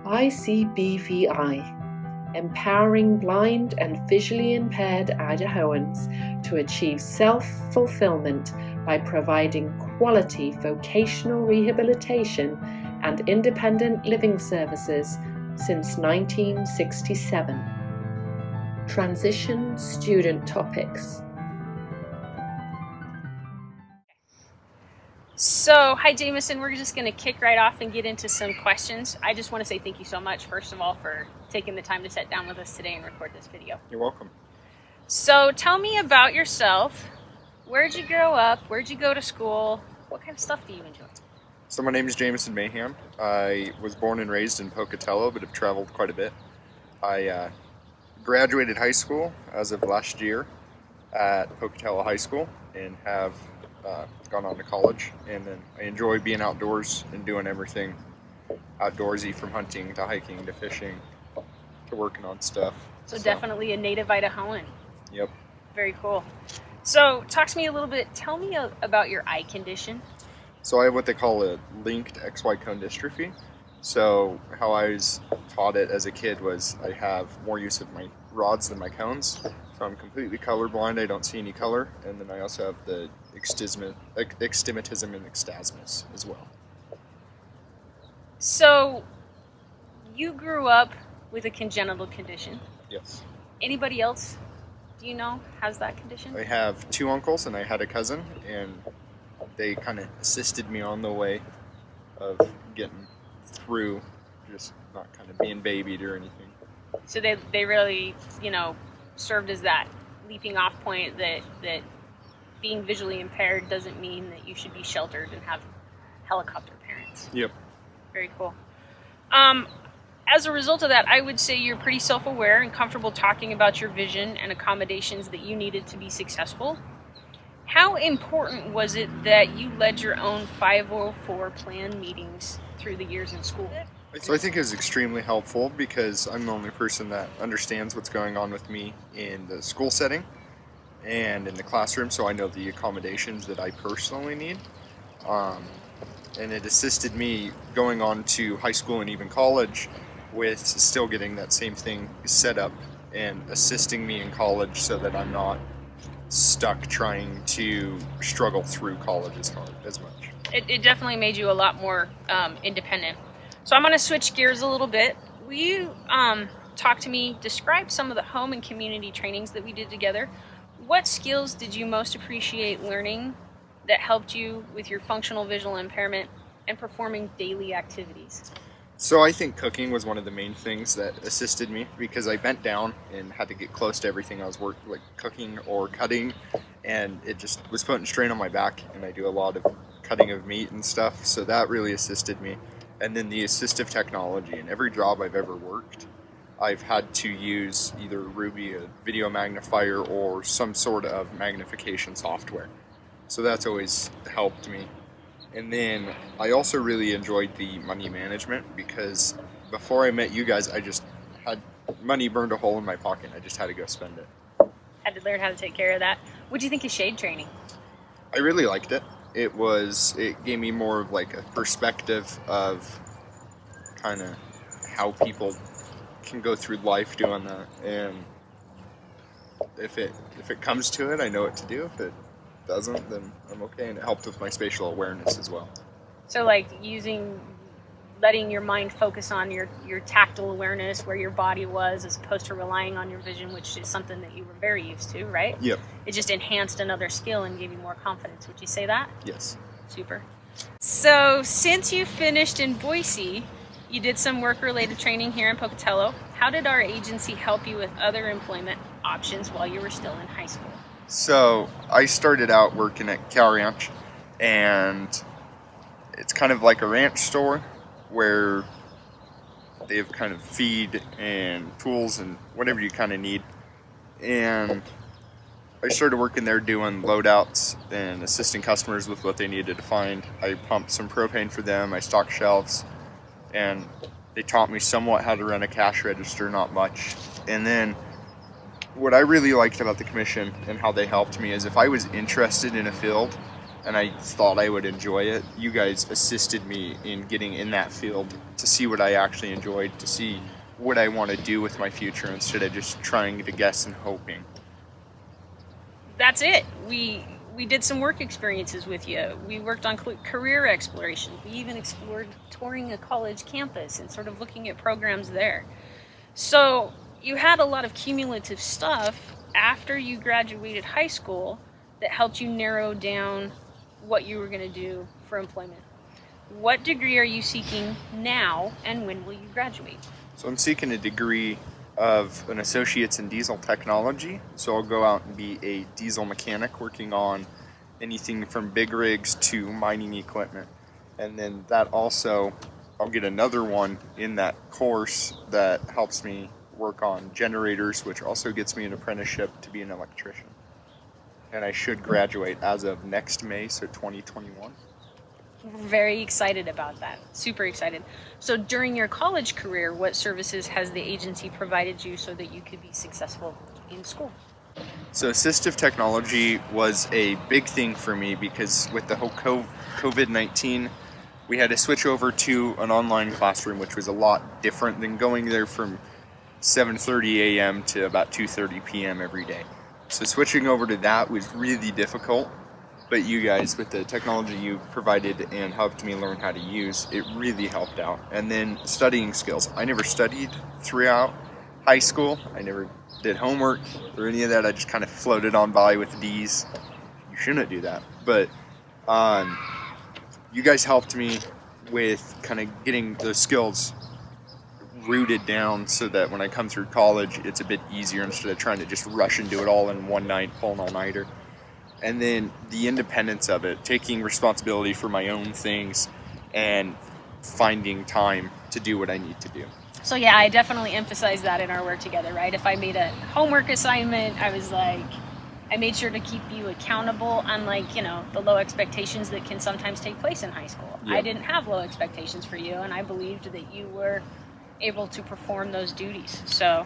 ICBVI, empowering blind and visually impaired Idahoans to achieve self-fulfillment by providing quality vocational rehabilitation and independent living services since 1967. Transition student topics. So, hi Jameson, we're just going to kick right off and get into some questions. I just want to say thank you so much, first of all, for taking the time to sit down with us today and record this video. You're welcome. So, tell me about yourself. Where'd you grow up? Where'd you go to school? What kind of stuff do you enjoy? So my name is Jameson Mayhem. I was born and raised in Pocatello, but have traveled quite a bit. I graduated high school as of last year at Pocatello High School and have gone on to college. And then I enjoy being outdoors and doing everything outdoorsy, from hunting to hiking to fishing to working on stuff. So definitely a native Idahoan. Yep. Very cool. So talk to me a little bit. Tell me about your eye condition. So I have what they call a linked XY cone dystrophy. So how I was taught it as a kid was I have more use of my rods than my cones. So I'm completely colorblind. I don't see any color. And then I also have the astigmatism and nystagmus as well. So you grew up with a congenital condition. Yes. Anybody else, do you know, has that condition? I have two uncles and I had a cousin, and they kind of assisted me on the way of getting through, just not kind of being babied or anything. So they really, served as that leaping off point that being visually impaired doesn't mean that you should be sheltered and have helicopter parents. Yep. Very cool. As a result of that, I would say you're pretty self-aware and comfortable talking about your vision and accommodations that you needed to be successful. How important was it that you led your own 504 plan meetings through the years in school? So I think it was extremely helpful because I'm the only person that understands what's going on with me in the school setting and in the classroom, so I know the accommodations that I personally need. And it assisted me going on to high school and even college with still getting that same thing set up and assisting me in college so that I'm not stuck trying to struggle through college as much. It definitely made you a lot more independent. So I'm going to switch gears a little bit. Will you talk to me, describe some of the home and community trainings that we did together? What skills did you most appreciate learning that helped you with your functional visual impairment and performing daily activities? So I think cooking was one of the main things that assisted me because I bent down and had to get close to everything I was like cooking or cutting, and it just was putting strain on my back, and I do a lot of cutting of meat and stuff, so that really assisted me. And then the assistive technology. In every job I've ever worked, I've had to use either Ruby, a video magnifier, or some sort of magnification software. So that's always helped me. And then I also really enjoyed the money management because before I met you guys, I just had money burned a hole in my pocket. I just had to go spend it. Had to learn how to take care of that. What do you think of shade training? I really liked it. It gave me more of like a perspective of kind of how people can go through life doing that. And if it comes to it, I know what to do. If it doesn't, then I'm okay. And it helped with my spatial awareness as well. So like letting your mind focus on your tactile awareness, where your body was, as opposed to relying on your vision, which is something that you were very used to, right? Yep. It just enhanced another skill and gave you more confidence. Would you say that? Yes. Super. So since you finished in Boise, you did some work-related training here in Pocatello. How did our agency help you with other employment options while you were still in high school? So I started out working at Cow Ranch, and it's kind of like a ranch store where they have kind of feed and tools and whatever you kind of need. And I started working there doing loadouts and assisting customers with what they needed to find. I pumped some propane for them, I stocked shelves, and they taught me somewhat how to run a cash register, not much. And then what I really liked about the commission and how they helped me is if I was interested in a field, and I thought I would enjoy it. You guys assisted me in getting in that field to see what I actually enjoyed, to see what I want to do with my future instead of just trying to guess and hoping. That's it. We did some work experiences with you. We worked on career exploration. We even explored touring a college campus and sort of looking at programs there. So you had a lot of cumulative stuff after you graduated high school that helped you narrow down what you were going to do for employment. What degree are you seeking now, and when will you graduate? So I'm seeking a degree of an associate's in diesel technology. So I'll go out and be a diesel mechanic working on anything from big rigs to mining equipment. And then that also, I'll get another one in that course that helps me work on generators, which also gets me an apprenticeship to be an electrician. And I should graduate as of next May, so 2021. Very excited about that. Super excited. So during your college career, what services has the agency provided you so that you could be successful in school? So assistive technology was a big thing for me because with the whole COVID-19, we had to switch over to an online classroom, which was a lot different than going there from 7:30 a.m. to about 2:30 p.m. every day. So switching over to that was really difficult, but you guys, with the technology you provided and helped me learn how to use, it really helped out. And then studying skills. I never studied throughout high school. I never did homework or any of that. I just kind of floated on by with D's. You shouldn't do that. But you guys helped me with kind of getting those skills rooted down so that when I come through college, it's a bit easier instead of trying to just rush and do it all in one night, pull an all-nighter. And then the independence of it, taking responsibility for my own things and finding time to do what I need to do. So yeah, I definitely emphasize that in our work together, right? If I made a homework assignment, I made sure to keep you accountable, unlike, the low expectations that can sometimes take place in high school. Yep. I didn't have low expectations for you, and I believed that you were able to perform those duties. So,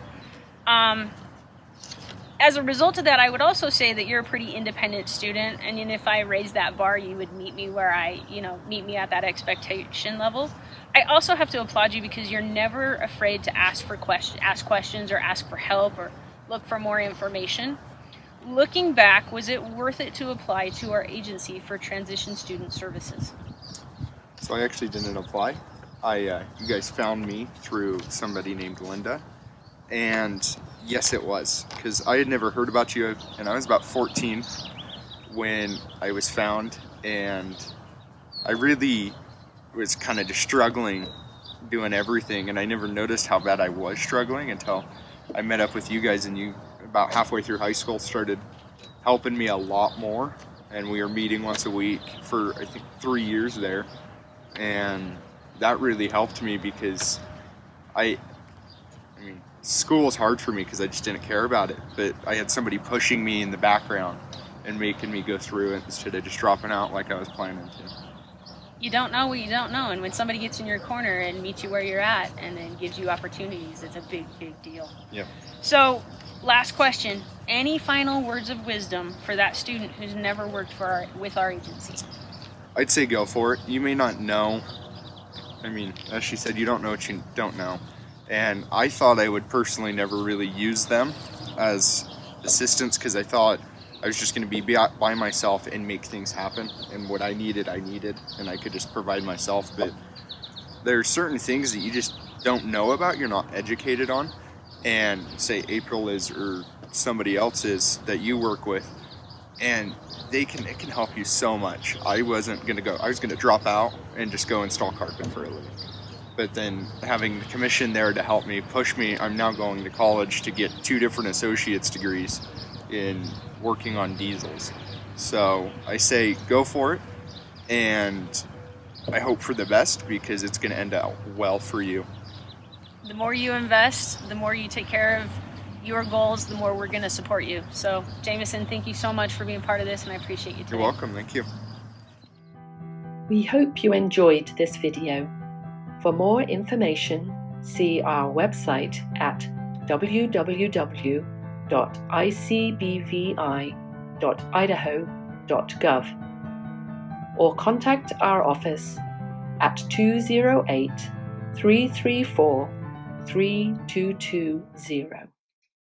as a result of that, I would also say that you're a pretty independent student, and if I raised that bar, you would meet me meet me at that expectation level. I also have to applaud you because you're never afraid to ask questions or ask for help or look for more information. Looking back, was it worth it to apply to our agency for transition student services? So I actually didn't apply. You guys found me through somebody named Linda, and yes, it was, because I had never heard about you, and I was about 14 when I was found, and I really was kind of just struggling doing everything, and I never noticed how bad I was struggling until I met up with you guys, and you, about halfway through high school, started helping me a lot more, and we were meeting once a week for, I think, 3 years there, and that really helped me because I mean, school was hard for me because I just didn't care about it, but I had somebody pushing me in the background and making me go through it instead of just dropping out like I was planning to. You don't know what you don't know, and when somebody gets in your corner and meets you where you're at and then gives you opportunities, it's a big, big deal. Yeah. So, last question. Any final words of wisdom for that student who's never worked with our agency? I'd say go for it. You may not know. I mean, as she said, you don't know what you don't know. And I thought I would personally never really use them as assistants because I thought I was just going to be by myself and make things happen. And what I needed, and I could just provide myself. But there are certain things that you just don't know about, you're not educated on. And say April is or somebody else is that you work with, and it can help you so much. I was going to drop out and just go install carpet for a living. But then having the commission there to help me, push me, I'm now going to college to get 2 different associate's degrees in working on diesels. So I say go for it, and I hope for the best because it's going to end out well for you. The more you invest, the more you take care of your goals, the more we're going to support you. So, Jameson, thank you so much for being part of this, and I appreciate you today. You're welcome. Thank you. We hope you enjoyed this video. For more information, see our website at www.icbvi.idaho.gov. or contact our office at 208 334 3220.